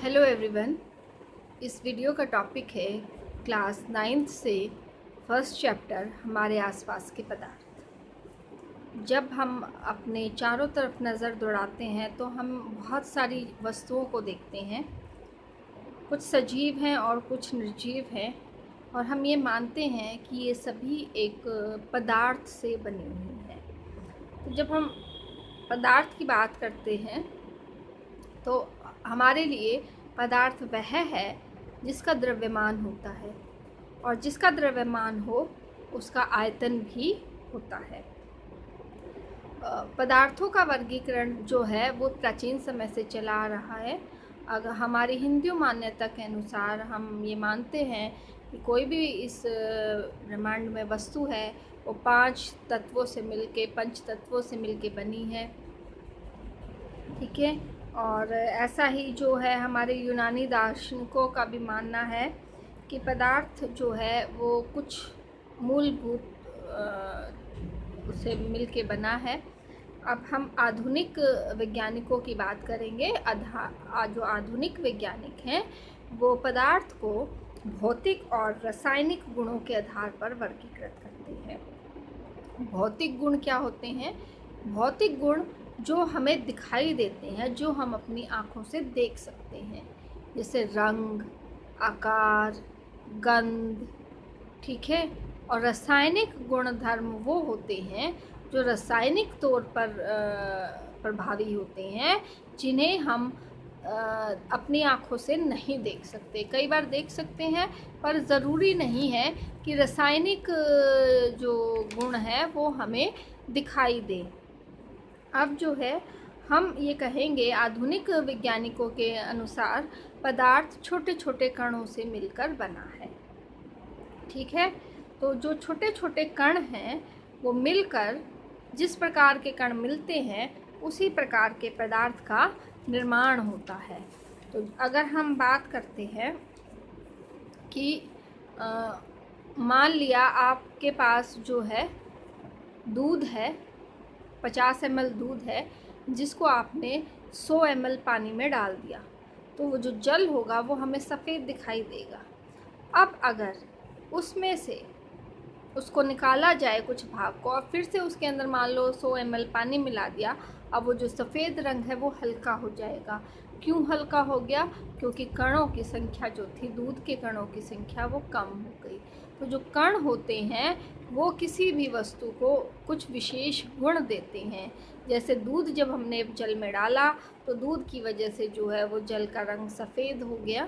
Hello everyone. इस video का topic है क्लास 9th से फर्स्ट चैप्टर हमारे आसपास के पदार्थ। जब हम अपने चारों तरफ नज़र दौड़ाते हैं तो हम बहुत सारी वस्तुओं को देखते हैं। कुछ सजीव हैं और कुछ निर्जीव हैं, और हम ये मानते हैं कि ये सभी एक पदार्थ से बनी हुई हैं। तो जब हम पदार्थ की बात करते हैं तो हमारे लिए पदार्थ वह है जिसका द्रव्यमान होता है, और जिसका द्रव्यमान हो उसका आयतन भी होता है। पदार्थों का वर्गीकरण जो है वो प्राचीन समय से चला आ रहा है। अगर हमारी हिंदू मान्यता के अनुसार हम ये मानते हैं कि कोई भी इस ब्रह्मांड में वस्तु है वो 5 तत्वों से मिलके, पंच तत्वों से मिलके बनी है। ठीक है। और ऐसा ही जो है हमारे यूनानी दार्शनिकों का भी मानना है कि पदार्थ जो है वो कुछ मूलभूत उसे मिलके बना है। अब हम आधुनिक वैज्ञानिकों की बात करेंगे। जो आधुनिक वैज्ञानिक हैं वो पदार्थ को भौतिक और रासायनिक गुणों के आधार पर वर्गीकृत करते हैं। भौतिक गुण क्या होते हैं? भौतिक गुण जो हमें दिखाई देते हैं, जो हम अपनी आँखों से देख सकते हैं, जैसे रंग, आकार, गंध। ठीक है। और रासायनिक गुणधर्म वो होते हैं जो रासायनिक तौर पर प्रभावी होते हैं, जिन्हें हम अपनी आँखों से नहीं देख सकते। कई बार देख सकते हैं, पर ज़रूरी नहीं है कि रासायनिक जो गुण है वो हमें दिखाई दे। अब जो है हम ये कहेंगे, आधुनिक वैज्ञानिकों के अनुसार पदार्थ छोटे छोटे कणों से मिलकर बना है। ठीक है। तो जो छोटे छोटे कण हैं वो मिलकर, जिस प्रकार के कण मिलते हैं उसी प्रकार के पदार्थ का निर्माण होता है। तो अगर हम बात करते हैं कि मान लिया आपके पास जो है दूध है, 50 ml दूध है, जिसको आपने 100 ml पानी में डाल दिया, तो वो जो जल होगा वो हमें सफ़ेद दिखाई देगा। अब अगर उसमें से उसको निकाला जाए कुछ भाग को, और फिर से उसके अंदर मान लो 100 ml पानी मिला दिया, अब वो जो सफ़ेद रंग है वो हल्का हो जाएगा। क्यों हल्का हो गया? क्योंकि कणों की संख्या जो थी, दूध के कणों की संख्या वो कम हो गई। तो जो कण होते हैं वो किसी भी वस्तु को कुछ विशेष गुण देते हैं। जैसे दूध जब हमने जल में डाला तो दूध की वजह से जो है वो जल का रंग सफ़ेद हो गया।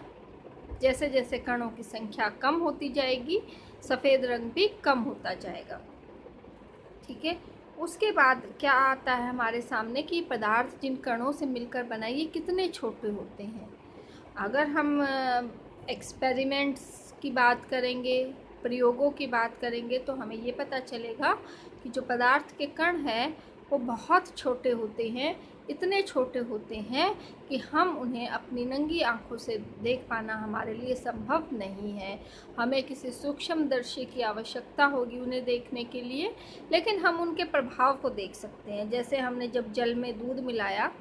जैसे जैसे कणों की संख्या कम होती जाएगी, सफ़ेद रंग भी कम होता जाएगा। ठीक है। उसके बाद क्या आता है हमारे सामने कि पदार्थ जिन कणों से मिलकर बना, ये कितने छोटे होते हैं। अगर हम एक्सपेरिमेंट्स की बात करेंगे, प्रयोगों की बात करेंगे, तो हमें ये पता चलेगा कि जो पदार्थ के कण हैं वो बहुत छोटे होते हैं। इतने छोटे होते हैं कि हम उन्हें अपनी नंगी आँखों से देख पाना हमारे लिए संभव नहीं है। हमें किसी सूक्ष्मदर्शी की आवश्यकता होगी उन्हें देखने के लिए, लेकिन हम उनके प्रभाव को देख सकते हैं। जैसे हमने जब जल में दूध मिलाया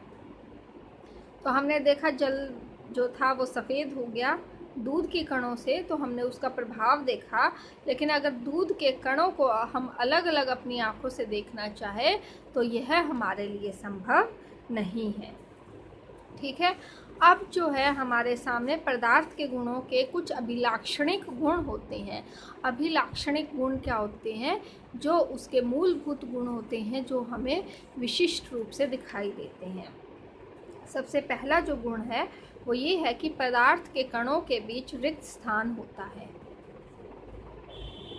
तो हमने देखा जल जो था वो सफ़ेद हो गया दूध के कणों से, तो हमने उसका प्रभाव देखा। लेकिन अगर दूध के कणों को हम अलग अलग अपनी आँखों से देखना चाहे तो यह हमारे लिए संभव नहीं है। ठीक है। अब जो है हमारे सामने पदार्थ के गुणों के कुछ अभिलाक्षणिक गुण होते हैं। अभिलाक्षणिक गुण क्या होते हैं? जो उसके मूलभूत गुण होते हैं, जो हमें विशिष्ट रूप से दिखाई देते हैं। सबसे पहला जो गुण है वो ये है कि पदार्थ के कणों के बीच रिक्त स्थान होता है।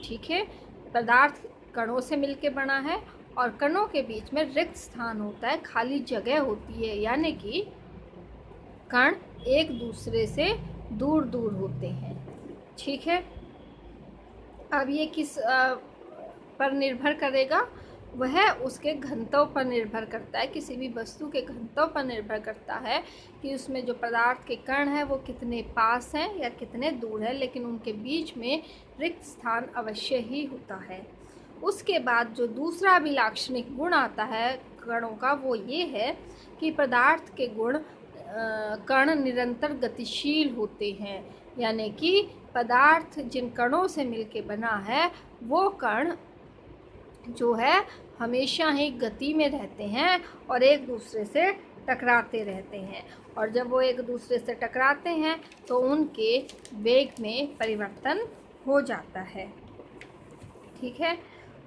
ठीक है। पदार्थ कणों से मिलके बना है और कणों के बीच में रिक्त स्थान होता है, खाली जगह होती है, यानी कि कण एक दूसरे से दूर दूर होते हैं। ठीक है। अब ये किस पर निर्भर करेगा? वह उसके घनत्व पर निर्भर करता है। किसी भी वस्तु के घनत्व पर निर्भर करता है कि उसमें जो पदार्थ के कण हैं वो कितने पास हैं या कितने दूर हैं, लेकिन उनके बीच में रिक्त स्थान अवश्य ही होता है। उसके बाद जो दूसरा अभिलाक्षणिक गुण आता है कणों का, वो ये है कि पदार्थ के गुण कण निरंतर गतिशील होते हैं, यानी कि पदार्थ जिन कणों से मिलके बना है वो कण जो है हमेशा ही गति में रहते हैं और एक दूसरे से टकराते रहते हैं, और जब वो एक दूसरे से टकराते हैं तो उनके वेग में परिवर्तन हो जाता है। ठीक है,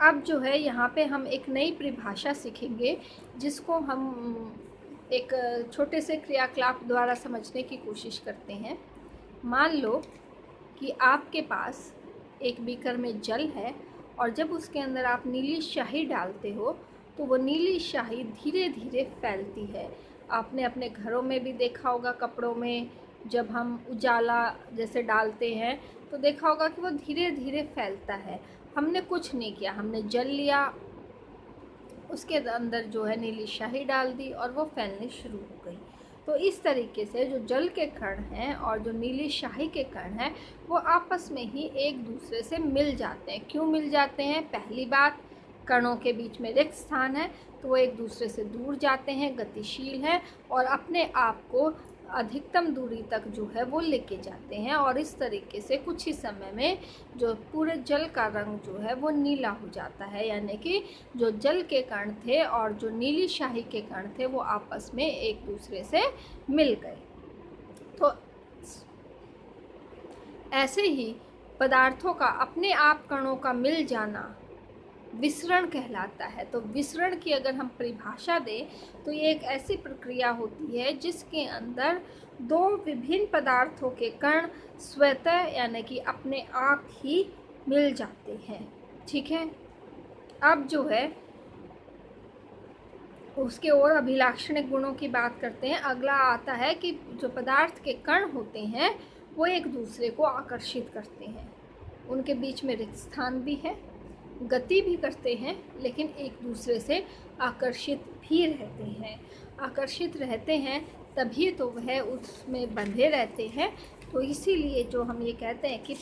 अब जो है यहाँ पे हम एक नई परिभाषा सीखेंगे जिसको हम एक छोटे से क्रियाकलाप द्वारा समझने की कोशिश करते हैं। मान लो कि आपके पास एक बीकर में जल है और जब उसके अंदर आप नीली स्याही डालते हो तो वो नीली स्याही धीरे धीरे फैलती है। आपने अपने घरों में भी देखा होगा, कपड़ों में जब हम उजाला जैसे डालते हैं तो देखा होगा कि वो धीरे धीरे फैलता है। हमने कुछ नहीं किया, हमने जल लिया, उसके अंदर जो है नीली स्याही डाल दी और वो फैलनी शुरू हो गई। तो इस तरीके से जो जल के कण हैं और जो नीली स्याही के कण हैं वो आपस में ही एक दूसरे से मिल जाते हैं। क्यों मिल जाते हैं? पहली बात, कणों के बीच में रिक्त स्थान है तो वो एक दूसरे से दूर जाते हैं, गतिशील हैं और अपने आप को अधिकतम दूरी तक जो है वो लेके जाते हैं, और इस तरीके से कुछ ही समय में जो पूरे जल का रंग जो है वो नीला हो जाता है, यानी कि जो जल के कण थे और जो नीली स्याही के कण थे वो आपस में एक दूसरे से मिल गए। तो ऐसे ही पदार्थों का अपने आप कणों का मिल जाना विसरण कहलाता है। तो विसरण की अगर हम परिभाषा दें तो ये एक ऐसी प्रक्रिया होती है जिसके अंदर दो विभिन्न पदार्थों के कण स्वतः यानी कि अपने आप ही मिल जाते हैं। ठीक है, अब जो है उसके और अभिलाक्षणिक गुणों की बात करते हैं। अगला आता है कि जो पदार्थ के कण होते हैं वो एक दूसरे को आकर्षित करते हैं, उनके बीच में रिक्त स्थान भी है, गति भी करते हैं, लेकिन एक दूसरे से आकर्षित भी रहते हैं। आकर्षित रहते हैं तभी तो वह उसमें बंधे रहते हैं। तो इसीलिए जो हम ये कहते हैं कि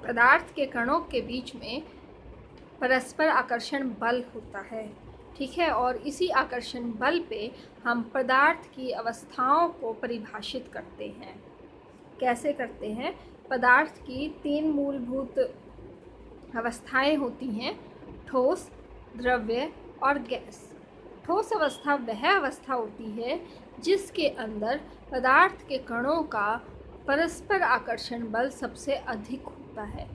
पदार्थ के कणों के बीच में परस्पर आकर्षण बल होता है। ठीक है, और इसी आकर्षण बल पे हम पदार्थ की अवस्थाओं को परिभाषित करते हैं। कैसे करते हैं? पदार्थ की 3 मूलभूत अवस्थाएं होती हैं, ठोस, द्रव्य और गैस। ठोस अवस्था वह अवस्था होती है जिसके अंदर पदार्थ के कणों का परस्पर आकर्षण बल सबसे अधिक होता है।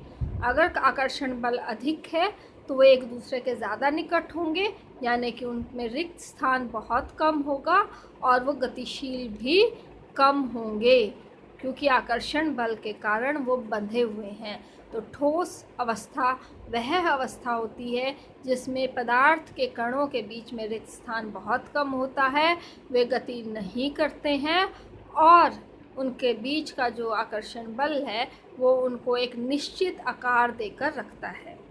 अगर आकर्षण बल अधिक है तो वो एक दूसरे के ज़्यादा निकट होंगे, यानी कि उनमें रिक्त स्थान बहुत कम होगा और वो गतिशील भी कम होंगे, क्योंकि आकर्षण बल के कारण वो बंधे हुए हैं। तो ठोस अवस्था वह अवस्था होती है जिसमें पदार्थ के कणों के बीच में रिक्त स्थान बहुत कम होता है, वे गति नहीं करते हैं और उनके बीच का जो आकर्षण बल है वो उनको एक निश्चित आकार देकर रखता है।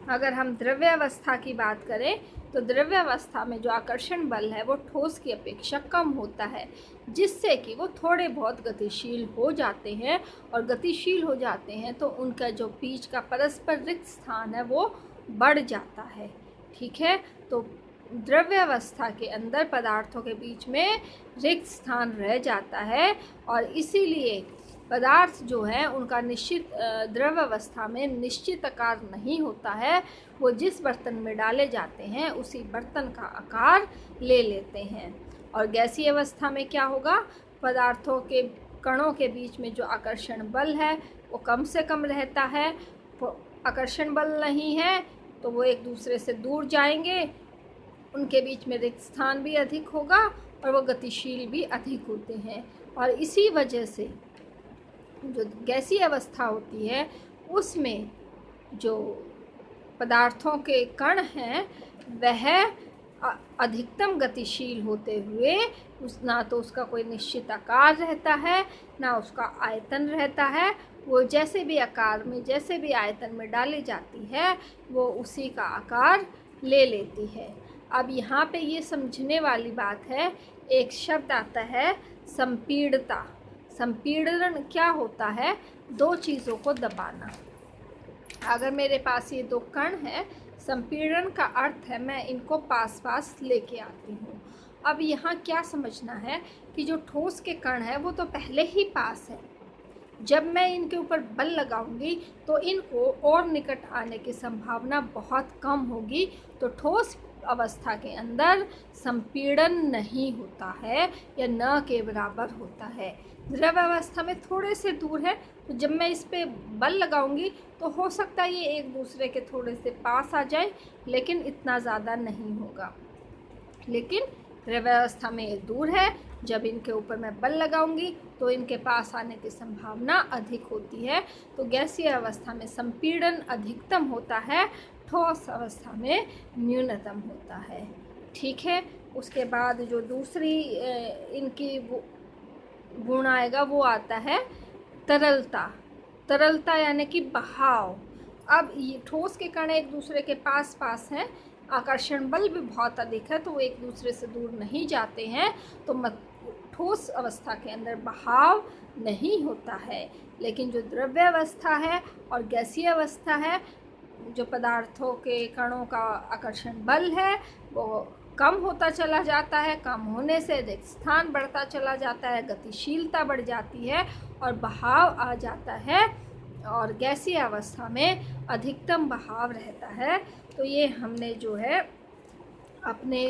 अगर हम द्रव्य अवस्था की बात करें तो द्रव्य अवस्था में जो आकर्षण बल है वो ठोस की अपेक्षा कम होता है, जिससे कि वो थोड़े बहुत गतिशील हो जाते हैं, और गतिशील हो जाते हैं तो उनका जो बीच का परस्पर रिक्त स्थान है वो बढ़ जाता है। ठीक है, तो द्रव्य अवस्था के अंदर पदार्थों के बीच में रिक्त स्थान रह जाता है और इसीलिए पदार्थ जो है उनका निश्चित द्रव्य अवस्था में निश्चित आकार नहीं होता है। वो जिस बर्तन में डाले जाते हैं उसी बर्तन का आकार ले लेते हैं। और गैसीय अवस्था में क्या होगा? पदार्थों के कणों के बीच में जो आकर्षण बल है वो कम से कम रहता है। आकर्षण बल नहीं है तो वो एक दूसरे से दूर जाएंगे, उनके बीच में रिक्त स्थान भी अधिक होगा और वो गतिशील भी अधिक होते हैं। और इसी वजह से जो गैसीय अवस्था होती है उसमें जो पदार्थों के कण हैं वह अधिकतम गतिशील होते हुए ना तो उसका कोई निश्चित आकार रहता है ना उसका आयतन रहता है। वो जैसे भी आकार में जैसे भी आयतन में डाली जाती है वो उसी का आकार ले लेती है। अब यहाँ पे ये समझने वाली बात है, एक शब्द आता है संपीड़ता। संपीड़न क्या होता है? 2 चीज़ों को दबाना। अगर मेरे पास ये 2 कण हैं, संपीड़न का अर्थ है मैं इनको पास पास लेके आती हूँ। अब यहाँ क्या समझना है कि जो ठोस के कण है वो तो पहले ही पास है। जब मैं इनके ऊपर बल लगाऊंगी तो इनको और निकट आने की संभावना बहुत कम होगी। तो ठोस अवस्था के अंदर संपीड़न नहीं होता है या न के बराबर होता है। द्रव अवस्था में थोड़े से दूर है, तो जब मैं इस पे बल लगाऊंगी तो हो सकता है ये एक दूसरे के थोड़े से पास आ जाए, लेकिन इतना ज़्यादा नहीं होगा। लेकिन द्रव अवस्था में ये दूर है, जब इनके ऊपर मैं बल लगाऊंगी तो इनके पास आने की संभावना अधिक होती है। तो गैसीय अवस्था में संपीड़न अधिकतम होता है, ठोस अवस्था में न्यूनतम होता है। ठीक है। उसके बाद जो दूसरी इनकी गुण आएगा वो आता है तरलता। तरलता यानी कि बहाव। अब ये ठोस के कण एक दूसरे के पास पास हैं, आकर्षण बल भी बहुत अधिक है, तो वो एक दूसरे से दूर नहीं जाते हैं, तो ठोस अवस्था के अंदर बहाव नहीं होता है। लेकिन जो द्रव्य अवस्था है और गैसीय अवस्था है, जो पदार्थों के कणों का आकर्षण बल है वो कम होता चला जाता है। कम होने से रिक्त स्थान बढ़ता चला जाता है, गतिशीलता बढ़ जाती है और बहाव आ जाता है। और गैसीय अवस्था में अधिकतम बहाव रहता है। तो ये हमने जो है अपने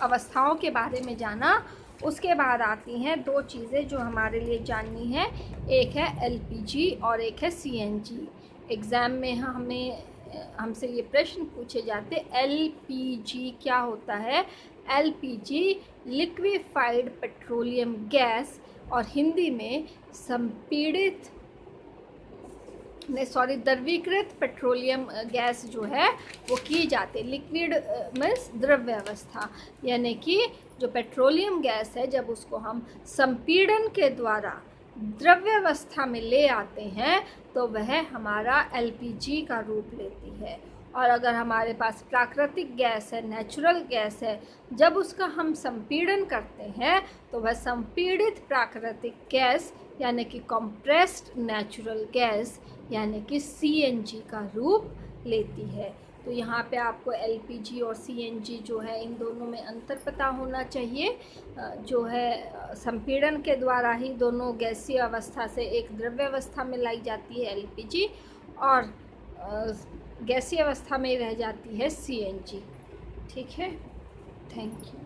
अवस्थाओं के बारे में जाना। उसके बाद आती हैं दो चीज़ें जो हमारे लिए जाननी है, एक है एलपीजी और एक है सीएनजी। एग्ज़ाम में हमसे ये प्रश्न पूछे जाते, एलपीजी क्या होता है? एलपीजी लिक्विफाइड पेट्रोलियम गैस, और हिंदी में द्रवीकृत पेट्रोलियम गैस जो है वो की जाती है। लिक्विड मीन्स द्रव्य अवस्था, यानी कि जो पेट्रोलियम गैस है जब उसको हम संपीड़न के द्वारा द्रव्य अवस्था में ले आते हैं तो वह हमारा एलपीजी का रूप लेती है। और अगर हमारे पास प्राकृतिक गैस है, नेचुरल गैस है, जब उसका हम संपीड़न करते हैं तो वह संपीड़ित प्राकृतिक गैस यानी कि कंप्रेस्ड नेचुरल गैस यानी कि सीएनजी का रूप लेती है। तो यहाँ पे आपको एलपीजी और सीएनजी जो है इन दोनों में अंतर पता होना चाहिए। जो है संपीड़न के द्वारा ही दोनों गैसीय अवस्था से एक द्रव्य अवस्था में लाई जाती है एलपीजी, और गैसीय अवस्था में रह जाती है सीएनजी। ठीक है, थैंक यू।